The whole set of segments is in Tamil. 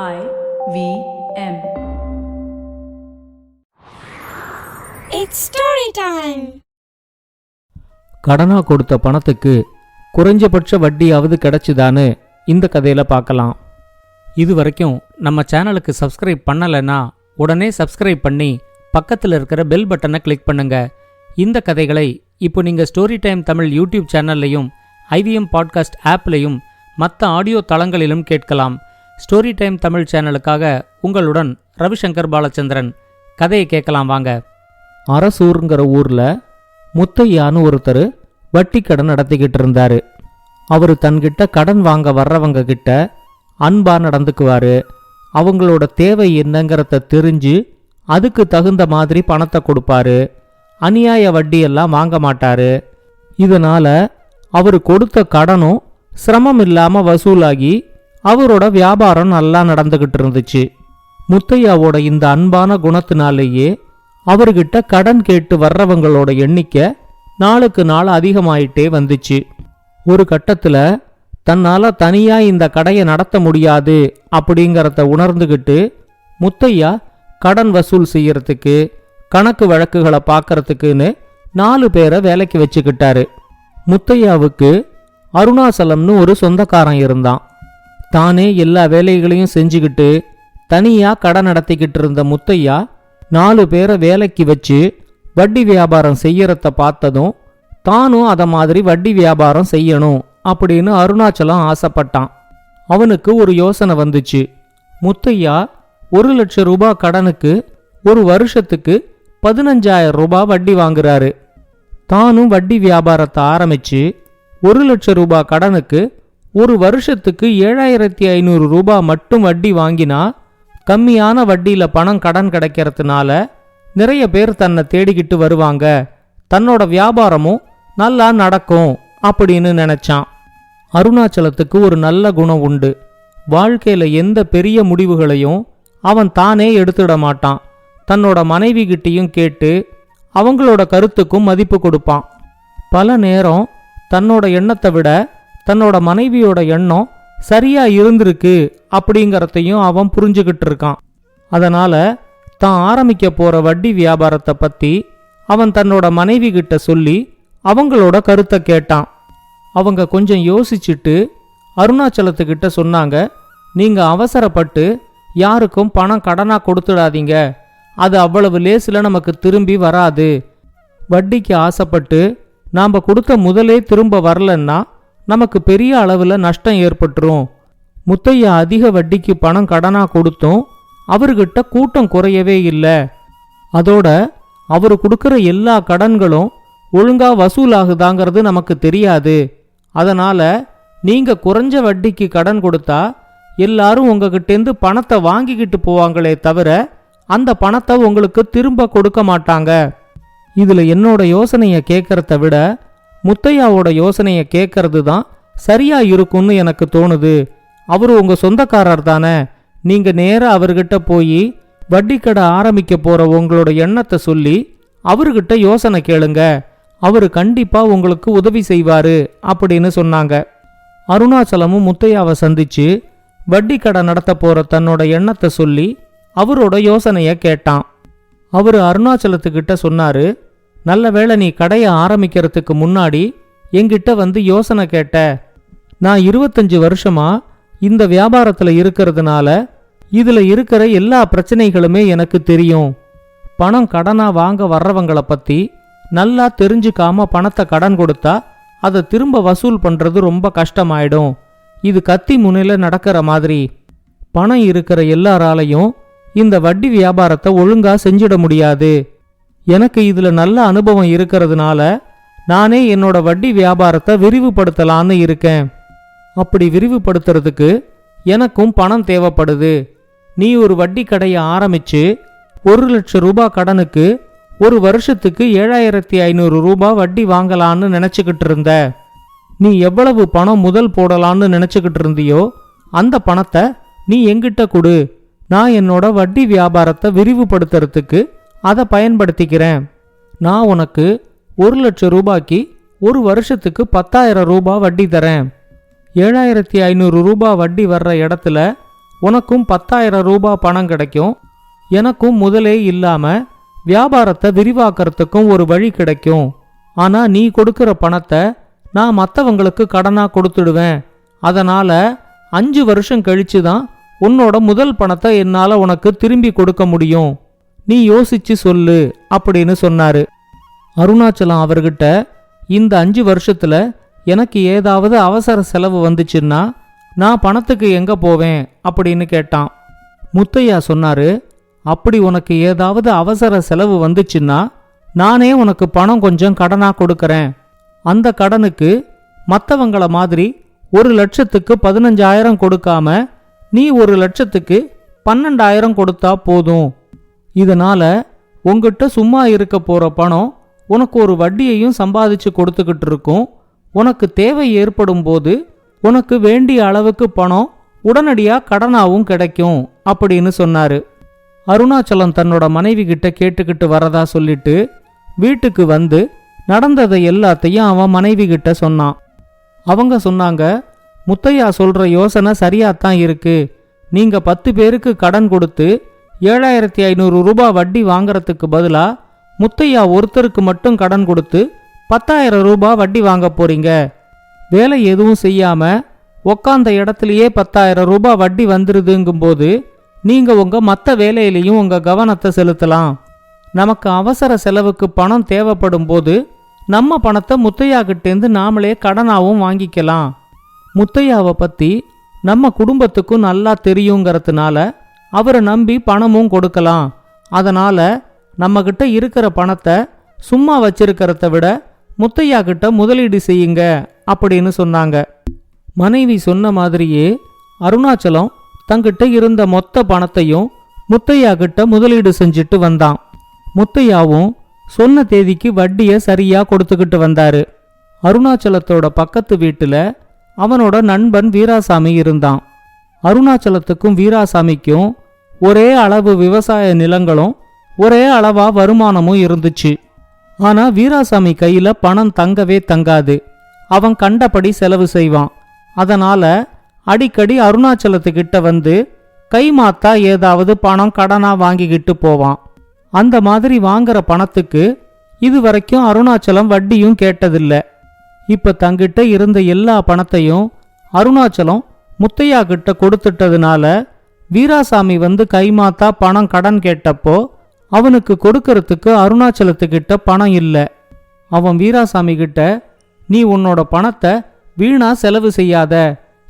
IVM. It's story time. கடனா கொடுத்த பணத்துக்கு குறைஞ்சபட்ச வட்டியாவது கிடைச்சுதான்னு இந்த கதையில பார்க்கலாம். இது வரைக்கும் நம்ம சேனலுக்கு சப்ஸ்கிரைப் பண்ணலைன்னா உடனே சப்ஸ்கிரைப் பண்ணி பக்கத்தில் இருக்கிற பெல் பட்டனை கிளிக் பண்ணுங்க. இந்த கதைகளை இப்போ நீங்க ஸ்டோரி டைம் தமிழ் யூடியூப் சேனல்லையும் ஐவிஎம் பாட்காஸ்ட் ஆப்லையும் மற்ற ஆடியோ தளங்களிலும் கேட்கலாம். ஸ்டோரி டைம் தமிழ் சேனலுக்காக உங்களுடன் ரவிசங்கர் பாலச்சந்திரன். கதையை கேட்கலாம் வாங்க. அரசூருங்கிற ஊர்ல முத்தையான்னு ஒருத்தர் வட்டி கடன் நடத்திக்கிட்டு இருந்தாரு. அவரு தன்கிட்ட கடன் வாங்க வர்றவங்க கிட்ட அன்பா நடந்துக்குவாரு. அவங்களோட தேவை என்னங்கிறத தெரிஞ்சு அதுக்கு தகுந்த மாதிரி பணத்தை கொடுப்பாரு. அநியாய வட்டியெல்லாம் வாங்க மாட்டாரு. இதனால அவரு கொடுத்த கடனும் சிரமம் இல்லாம வசூலாகி அவரோட வியாபாரம் நல்லா நடந்துகிட்டு இருந்துச்சு. முத்தையாவோட இந்த அன்பான குணத்தினாலேயே அவர்கிட்ட கடன் கேட்டு வர்றவங்களோட எண்ணிக்கை நாளுக்கு நாள் அதிகமாயிட்டே வந்துச்சு. ஒரு கட்டத்துல தன்னால தனியா இந்த கடையை நடத்த முடியாது அப்படிங்கறத உணர்ந்துகிட்டு முத்தையா கடன் வசூல் செய்யறதுக்கு கணக்கு வழக்குகளை பார்க்கறதுக்குன்னு 4 பேரை வேலைக்கு வச்சுக்கிட்டாரு. முத்தையாவுக்கு அருணாசலம்னு ஒரு சொந்தக்காரன் இருந்தான். தானே எல்லா வேலைகளையும் செஞ்சுக்கிட்டு தனியா கடன் நடத்திக்கிட்டு இருந்த முத்தையா 4 பேரை வேலைக்கு வச்சு வட்டி வியாபாரம் செய்யறத பார்த்ததும் தானும் அத மாதிரி வட்டி வியாபாரம் செய்யணும் அப்படின்னு அருணாச்சலம் ஆசைப்பட்டான். அவனுக்கு ஒரு யோசனை வந்துச்சு. முத்தையா 1 லட்சம் ரூபாய் கடனுக்கு ஒரு வருஷத்துக்கு 15,000 ரூபாய் வட்டி வாங்குறாரு. தானும் வட்டி வியாபாரத்தை ஆரம்பிச்சு 1 லட்சம் ரூபாய் கடனுக்கு ஒரு வருஷத்துக்கு 7,500 ரூபாய் மட்டும் வட்டி வாங்கினா கம்மியான வட்டியில பணம் கடன் கிடைக்கிறதுனால நிறைய பேர் தன்னை தேடிக்கிட்டு வருவாங்க, தன்னோட வியாபாரமும் நல்லா நடக்கும் அப்படின்னு நினைச்சான். அருணாச்சலத்துக்கு ஒரு நல்ல குணம் உண்டு. வாழ்க்கையில எந்த பெரிய முடிவுகளையும் அவன் தானே எடுத்துட மாட்டான். தன்னோட மனைவி கிட்டையும் கேட்டு அவங்களோட கருத்துக்கும் மதிப்பு கொடுப்பான். பல நேரம் தன்னோட எண்ணத்தை விட தன்னோட மனைவியோட எண்ணம் சரியா இருந்திருக்கு அப்படிங்கறதையும் அவன் புரிஞ்சுகிட்டு இருக்கான். அதனால தான் ஆரம்பிக்க போற வட்டி வியாபாரத்தை பத்தி அவன் தன்னோட மனைவி கிட்ட சொல்லி அவங்களோட கருத்தை கேட்டான். அவங்க கொஞ்சம் யோசிச்சுட்டு அருணாச்சலத்துக்கிட்ட சொன்னாங்க, நீங்க அவசரப்பட்டு யாருக்கும் பணம் கடனா கொடுத்துடாதீங்க, அது அவ்வளவு லேசில நமக்கு திரும்பி வராது. வட்டிக்கு ஆசைப்பட்டு நாம கொடுத்த முதலே திரும்ப வரலன்னா நமக்கு பெரிய அளவுல நஷ்டம் ஏற்பட்டுரும். முத்தையா அதிக வட்டிக்கு பணம் கடனா கொடுத்தும் அவர்கிட்ட கூட்டம் குறையவே இல்லை. அதோட அவரு கொடுக்கிற எல்லா கடன்களும் ஒழுங்கா வசூலாகுதாங்கிறது நமக்கு தெரியாது. அதனால நீங்க குறைஞ்ச வட்டிக்கு கடன் கொடுத்தா எல்லாரும் உங்ககிட்டேருந்து பணத்தை வாங்கிக்கிட்டு போவாங்களே தவிர அந்த பணத்தை உங்களுக்கு திரும்ப கொடுக்க மாட்டாங்க. இதுல என்னோட யோசனைய கேட்கறத விட முத்தையாவோட யோசனைய கேட்கறது தான் சரியா இருக்கும்னு எனக்கு தோணுது. அவரு உங்க சொந்தக்காரர் தானே, நீங்க நேரா அவர்கிட்ட போய் வட்டி கடை ஆரம்பிக்க போற உங்களோட எண்ணத்தை சொல்லி அவர்கிட்ட யோசனை கேளுங்க, அவரு கண்டிப்பா உங்களுக்கு உதவி செய்வாரு அப்படின்னு சொன்னாங்க. அருணாச்சலமும் முத்தையாவை சந்திச்சு வட்டி கடை நடத்த போற தன்னோட எண்ணத்தை சொல்லி அவரோட யோசனைய கேட்டான். அவரு அருணாச்சலத்துக்கிட்ட சொன்னாரு, நல்ல வேளை நீ கடையை ஆரம்பிக்கிறதுக்கு முன்னாடி என்கிட்ட வந்து யோசனை கேட்ட. நான் 25 வருஷமா இந்த வியாபாரத்துல இருக்கிறதுனால இதுல இருக்கிற எல்லா பிரச்சனைகளுமே எனக்கு தெரியும். பணம் கடனா வாங்க வர்றவங்கள பத்தி நல்லா தெரிஞ்சுக்காம பணத்தை கடன் கொடுத்தா அதை திரும்ப வசூல் பண்றது ரொம்ப கஷ்டமாயிடும். இது கத்தி முனையில நடக்கிற மாதிரி. பணம் இருக்கிற எல்லாராலையும் இந்த வட்டி வியாபாரத்தை ஒழுங்கா செஞ்சிட முடியாது. எனக்கு இதுல நல்ல அனுபவம் இருக்கிறதுனால நானே என்னோட வட்டி வியாபாரத்தை விரிவுபடுத்தலான்னு இருக்கேன். அப்படி விரிவுபடுத்துறதுக்கு எனக்கும் பணம் தேவைப்படுது. நீ ஒரு வட்டி கடையை ஆரம்பிச்சு 1 லட்சம் ரூபாய் கடனுக்கு ஒரு வருஷத்துக்கு 7,500 ரூபாய் வட்டி வாங்கலான்னு நினைச்சுக்கிட்டு இருந்த. நீ எவ்வளவு பணம் முதல் போடலான்னு நினைச்சுக்கிட்டு இருந்தியோ அந்த பணத்தை நீ என்கிட்ட கொடு. நான் என்னோட வட்டி வியாபாரத்தை விரிவுபடுத்துறதுக்கு அதை பயன்படுத்திக்கிறேன். நான் உனக்கு 1 லட்சம் ரூபாய்க்கு ஒரு வருஷத்துக்கு 10,000 ரூபாய் வட்டி தரேன். 7,500 ரூபாய் வட்டி வர்ற இடத்துல உனக்கும் 10,000 ரூபாய் பணம் கிடைக்கும். எனக்கும் முதலே இல்லாம வியாபாரத்தை விரிவாக்கறதுக்கும் ஒரு வழி கிடைக்கும். ஆனா நீ கொடுக்கிற பணத்தை நான் மற்றவங்களுக்கு கடனா கொடுத்துடுவேன். அதனால 5 வருஷம் கழிச்சு தான் உன்னோட முதல் பணத்தை என்னால உனக்கு திரும்பி கொடுக்க முடியும். நீ யோசிச்சு சொல்லு அப்படின்னு சொன்னாரு. அருணாச்சலம் அவர்கிட்ட இந்த 5 வருஷத்துல எனக்கு ஏதாவது அவசர செலவு வந்துச்சுன்னா நான் பணத்துக்கு எங்க போவேன் அப்படின்னு கேட்டான். முத்தையா சொன்னாரு, அப்படி உனக்கு ஏதாவது அவசர செலவு வந்துச்சுன்னா நானே உனக்கு பணம் கொஞ்சம் கடனா கொடுக்கறேன். அந்த கடனுக்கு மற்றவங்கள மாதிரி 1,00,000க்கு 15,000 கொடுக்காம நீ 1,00,000க்கு 12,000 கொடுத்தா போதும். இதனால உங்ககிட்ட சும்மா இருக்க போற பணம் உனக்கு ஒரு வட்டியையும் சம்பாதிச்சு கொடுத்துக்கிட்டு இருக்கும். உனக்கு தேவை ஏற்படும் போது உனக்கு வேண்டிய அளவுக்கு பணம் உடனடியா கடனாவும் கிடைக்கும் அப்படின்னு சொன்னாரு. அருணாச்சலம் தன்னோட மனைவி கிட்ட கேட்டுக்கிட்டு வரதா சொல்லிட்டு வீட்டுக்கு வந்து நடந்ததை எல்லாத்தையும் அவன் மனைவி கிட்ட சொன்னான். அவங்க சொன்னாங்க, முத்தையா சொல்ற யோசனை சரியாத்தான் இருக்கு. நீங்க 10 பேருக்கு கடன் கொடுத்து 7,500 ரூபாய் வட்டி வாங்கறதுக்கு பதிலா முத்தையா ஒருத்தருக்கு மட்டும் கடன் கொடுத்து 10,000 ரூபாய் வட்டி வாங்க போறீங்க. வேலை எதுவும் செய்யாம உக்காந்த இடத்துலயே 10,000 ரூபாய் வட்டி வந்துருதுங்கும்போது நீங்க உங்க மற்ற வேலையிலையும் உங்க கவனத்தை செலுத்தலாம். நமக்கு அவசர செலவுக்கு பணம் தேவைப்படும் போது நம்ம பணத்தை முத்தையா கிட்டேந்து நாமளே கடனாவும் வாங்கிக்கலாம். முத்தையாவை பத்தி நம்ம குடும்பத்துக்கும் நல்லா தெரியுங்கிறதுனால அவரை நம்பி பணமும் கொடுக்கலாம். அதனால நம்ம கிட்ட இருக்கிற பணத்தை சும்மா வச்சிருக்கிறத விட முத்தையா கிட்ட முதலீடு செய்யுங்க அப்படின்னு சொன்னாங்க. மனைவி சொன்ன மாதிரியே அருணாச்சலம் தங்கிட்ட இருந்த மொத்த பணத்தையும் முத்தையா கிட்ட முதலீடு செஞ்சுட்டு வந்தான். முத்தையாவும் சொன்ன தேதிக்கு வட்டியை சரியா கொடுத்துக்கிட்டு வந்தாரு. அருணாச்சலத்தோட பக்கத்து வீட்டுல அவனோட நண்பன் வீராசாமி இருந்தான். அருணாச்சலத்துக்கும் வீராசாமிக்கும் ஒரே அளவு விவசாய நிலங்களும் ஒரே அளவா வருமானமும் இருந்துச்சு. ஆனா வீராசாமி கையில பணம் தங்கவே தங்காது. அவன் கண்டபடி செலவு செய்வான். அதனால அடிக்கடி அருணாச்சலத்துக்கிட்ட வந்து கைமாத்தா ஏதாவது பணம் கடனா வாங்கிக்கிட்டு போவான். அந்த மாதிரி வாங்குற பணத்துக்கு இதுவரைக்கும் அருணாச்சலம் வட்டியும் கேட்டதில்ல. இப்ப தங்கிட்ட இருந்த எல்லா பணத்தையும் அருணாச்சலம் முத்தையா கிட்ட கொடுத்துட்டதுனால வீராசாமி வந்து கைமாத்தா பணம் கடன் கேட்டப்போ அவனுக்கு கொடுக்கறதுக்கு அருணாச்சலத்துக்கிட்ட பணம் இல்ல. அவன் வீராசாமி கிட்ட, நீ உன்னோட பணத்தை வீணா செலவு செய்யாத,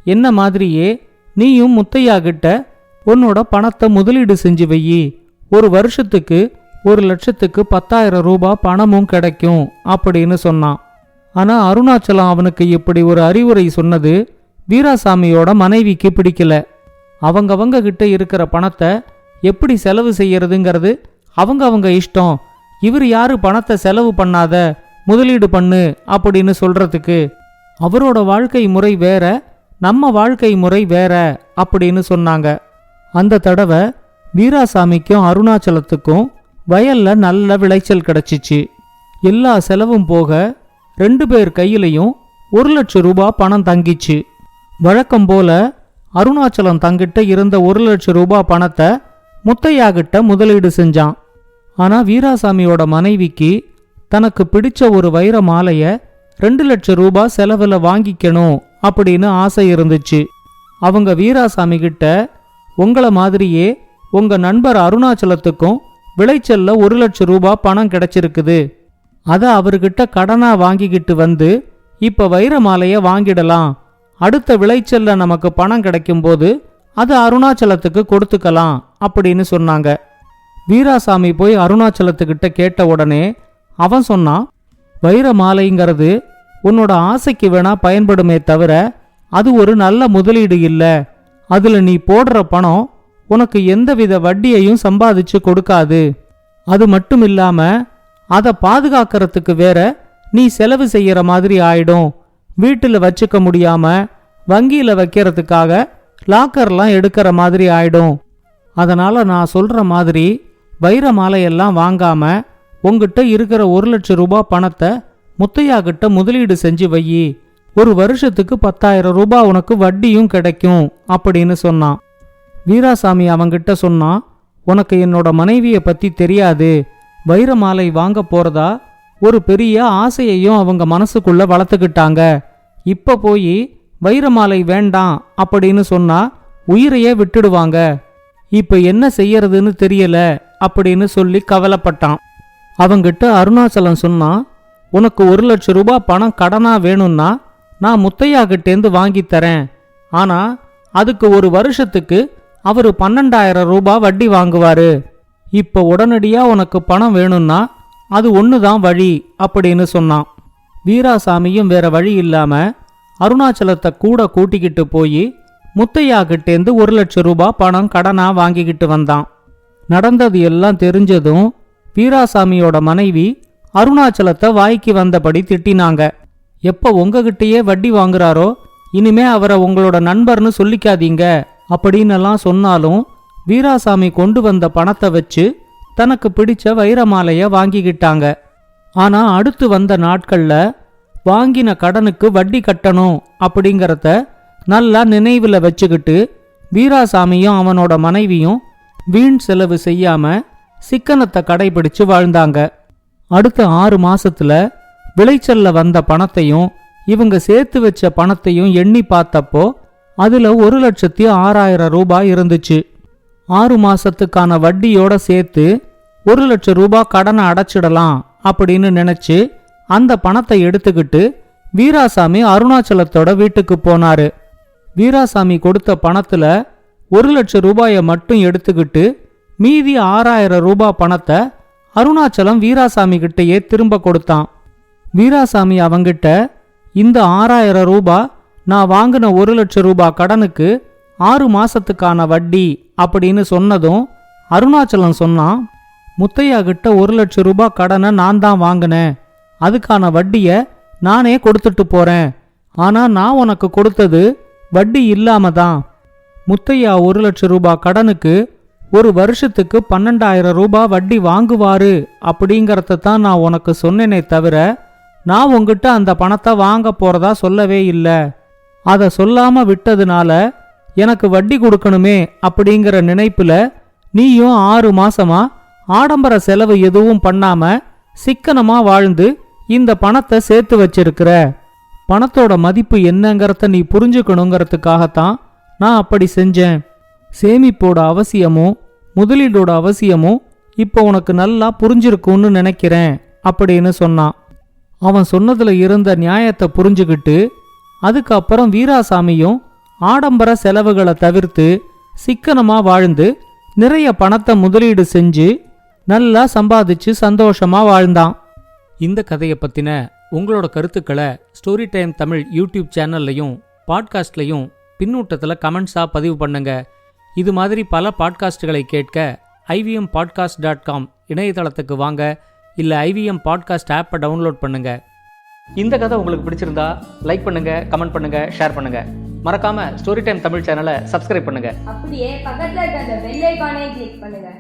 என்ன மாதிரியே நீயும் முத்தையா கிட்ட உன்னோட பணத்தை முதலீடு செஞ்சு வையி, 1 வருஷத்துக்கு 1,00,000க்கு 10,000 ரூபாய் பணமும் கிடைக்கும் அப்படின்னு சொன்னான். ஆனா அருணாச்சலம் அவனுக்கு இப்படி ஒரு அறிவுரை சொன்னது வீராசாமியோட மனைவிக்கு பிடிக்கல. அவங்கவங்க கிட்ட இருக்கிற பணத்தை எப்படி செலவு செய்யறதுங்கிறது அவங்க இஷ்டம். இவர் யாரு பணத்தை செலவு பண்ணாத முதலீடு பண்ணு அப்படின்னு சொல்றதுக்கு? அவரோட வாழ்க்கை முறை வேற, நம்ம வாழ்க்கை முறை வேற அப்படின்னு சொன்னாங்க. அந்த தடவை வீராசாமிக்கும் அருணாச்சலத்துக்கும் வயல்ல நல்ல விளைச்சல் கிடைச்சிச்சு. எல்லா செலவும் போக 2 பேர் கையிலையும் 1,00,000 ரூபாய் பணம் தங்கிச்சு. வழக்கம் போல அருணாச்சலம் தங்கிட்ட இருந்த 1,00,000 ரூபாய் பணத்தை முத்தையா கிட்ட முதலீடு செஞ்சான். ஆனா வீராசாமியோட மனைவிக்கு தனக்கு பிடிச்ச ஒரு வைர மாலைய 2,00,000 ரூபாய் செலவுல வாங்கிக்கணும் அப்படின்னு ஆசை இருந்துச்சு. அவங்க வீராசாமி கிட்ட, உங்களை மாதிரியே உங்க நண்பர் அருணாச்சலத்துக்கும் விளைச்சல்ல 1,00,000 ரூபாய் பணம் கிடைச்சிருக்குது. அதை அவர்கிட்ட கடனா வாங்கிக்கிட்டு வந்து இப்ப வைர மாலைய வாங்கிடலாம். அடுத்த விளைச்சல்ல நமக்கு பணம் கிடைக்கும் போது அது அருணாச்சலத்துக்கு கொடுத்துக்கலாம் அப்படின்னு சொன்னாங்க. வீராசாமி போய் அருணாச்சலத்துக்கிட்ட கேட்ட உடனே அவன் சொன்னான், வைர மாலைங்கிறது உன்னோட ஆசைக்கு வேணா பயன்படுமே தவிர அது ஒரு நல்ல முதலீடு இல்ல. அதுல நீ போடுற பணம் உனக்கு எந்தவித வட்டியையும் சம்பாதிச்சு கொடுக்காது. அது மட்டும் இல்லாம அதை பாதுகாக்கிறதுக்கு வேற நீ செலவு செய்யற மாதிரி ஆயிடும். வீட்டுல வச்சுக்க முடியாம வங்கியில வைக்கிறதுக்காக லாக்கர்லாம் எடுக்கிற மாதிரி ஆயிடும். அதனால நான் சொல்ற மாதிரி வைர மாலையெல்லாம் வாங்காம உங்ககிட்ட இருக்கிற 1,00,000 ரூபாய் பணத்தை முத்தையா கிட்ட முதலீடு செஞ்சு வையி, 1 வருஷத்துக்கு 10,000 ரூபாய் உனக்கு வட்டியும் கிடைக்கும் அப்படின்னு சொன்னான். வீராசாமி அவங்கிட்ட சொன்னான், உனக்கு என்னோட மனைவியை பத்தி தெரியாது, வைர மாலை வாங்க போறதா ஒரு பெரிய ஆசையையும் அவங்க மனசுக்குள்ள வளர்த்துக்கிட்டாங்க. இப்ப போய் வைர மாலை வேண்டாம் அப்படின்னு சொன்னா உயிரையே விட்டுடுவாங்க. இப்ப என்ன செய்யறதுன்னு தெரியல அப்படின்னு சொல்லி கவலைப்பட்டான். அவங்கிட்ட அருணாச்சலம் சொன்னான், உனக்கு 1,00,000 ரூபாய் பணம் கடனா வேணும்னா நான் முத்தையா கிட்டேந்து வாங்கி தரேன். ஆனா அதுக்கு ஒரு வருஷத்துக்கு அவரு 12,000 ரூபாய் வட்டி வாங்குவாரு. இப்ப உடனடியா உனக்கு பணம் வேணும்னா அது ஒண்ணுதான் வழி அப்படின்னு சொன்னான். வீராசாமியும் வேற வழி இல்லாம அருணாச்சலத்தை கூட கூட்டிக்கிட்டு போய் முத்தையா கிட்டேந்து 1,00,000 ரூபாய் பணம் கடனா வாங்கிக்கிட்டு வந்தான். நடந்தது எல்லாம் தெரிஞ்சதும் வீராசாமியோட மனைவி அருணாச்சலத்தை வாய்க்கு வந்தபடி திட்டினாங்க. எப்ப உங்ககிட்டயே வட்டி வாங்குறாரோ இனிமே அவரை உங்களோட நண்பர்னு சொல்லிக்காதீங்க அப்படின்னெல்லாம் சொன்னாலும் வீராசாமி கொண்டு வந்த பணத்தை வச்சு தனக்கு பிடிச்ச வைரமாலைய வாங்கிக்கிட்டாங்க. ஆனா அடுத்து வந்த நாட்கள்ல வாங்கின கடனுக்கு வட்டி கட்டணும் அப்படிங்கறத நல்லா நினைவுல வச்சுக்கிட்டு வீராசாமியும் அவனோட மனைவியும் வீண் செலவு செய்யாம சிக்கனத்தை கடைபிடிச்சு வாழ்ந்தாங்க. அடுத்த 6 மாசத்துல விளைச்சல்ல வந்த பணத்தையும் இவங்க சேர்த்து வச்ச பணத்தையும் எண்ணி பார்த்தப்போ அதுல 1,06,000 ரூபாய் இருந்துச்சு. 6 மாசத்துக்கான வட்டியோட சேர்த்து 1,00,000 ரூபாய் கடனை அடைச்சிடலாம் அப்படின்னு நினைச்சு அந்த பணத்தை எடுத்துக்கிட்டு வீராசாமி அருணாச்சலத்தோட வீட்டுக்கு போனாரு. வீராசாமி கொடுத்த பணத்துல 1,00,000 ரூபாயை மட்டும் எடுத்துக்கிட்டு மீதி 6,000 ரூபாய் பணத்தை அருணாச்சலம் வீராசாமி கிட்டயே திரும்ப கொடுத்தான். வீராசாமி அவங்கிட்ட, இந்த 6,000 ரூபாய் நான் வாங்கின 1,00,000 ரூபாய் கடனுக்கு 6 மாசத்துக்கான வட்டி அப்படின்னு சொன்னதும் அருணாச்சலம் சொன்னான், முத்தையா கிட்ட 1,00,000 ரூபாய் கடனை நான் தான் வாங்கினேன், அதுக்கான வட்டிய நானே கொடுத்துட்டு போறேன். ஆனா நான் உனக்கு கொடுத்தது வட்டி இல்லாம தான். முத்தையா 1,00,000 ரூபாய் கடனுக்கு ஒரு வருஷத்துக்கு 12,000 ரூபாய் வட்டி வாங்குவாரு அப்படிங்கறத தான் நான் உனக்கு சொன்னேனே தவிர நான் உங்ககிட்ட அந்த பணத்தை வாங்க போறதா சொல்லவே இல்லை. அத சொல்லாம விட்டதுனால எனக்கு வட்டி கொடுக்கணுமே அப்படிங்கிற நினைப்புல நீயும் 6 மாசமா ஆடம்பர செலவு எதுவும் பண்ணாம சிக்கனமா வாழ்ந்து இந்த பணத்தை சேர்த்து வச்சிருக்கிற. பணத்தோட மதிப்பு என்னங்கறத நீ புரிஞ்சுக்கணுங்கிறதுக்காகத்தான் நான் அப்படி செஞ்சேன். சேமிப்போட அவசியமும் முதலீடோட அவசியமும் இப்போ உனக்கு நல்லா புரிஞ்சிருக்கும்னு நினைக்கிறேன் அப்படின்னு சொன்னான். அவன் சொன்னதுல இருந்த நியாயத்தை புரிஞ்சுக்கிட்டு அதுக்கப்புறம் வீராசாமியும் ஆடம்பர செலவுகளை தவிர்த்து சிக்கனமா வாழ்ந்து நிறைய பணத்தை முதலீடு செஞ்சு நல்லா சம்பாதிச்சு சந்தோஷமா வாழ்ந்தான். இந்த கதையை பத்தின உங்களோட கருத்துக்களை ஸ்டோரி டைம் தமிழ் யூடியூப் சேனல்லையும் பாட்காஸ்ட்லையும் பின்னூட்டத்தில் கமெண்ட்ஸா பதிவு பண்ணுங்க. இது மாதிரி பல பாட்காஸ்டுகளை கேட்க ivmpodcast.com இணையதளத்துக்கு வாங்க, இல்ல IVM பாட்காஸ்ட் ஆப்பை டவுன்லோட் பண்ணுங்க. இந்த கதை உங்களுக்கு பிடிச்சிருந்தா லைக் பண்ணுங்க, கமெண்ட் பண்ணுங்க, ஷேர் பண்ணுங்க. மறக்காம ஸ்டோரி டைம் தமிழ் சேனலை சப்ஸ்கிரைப் பண்ணுங்க. அப்படியே பக்கத்துல இருக்க அந்த பெல் ஐகானை கிளிக் பண்ணுங்க.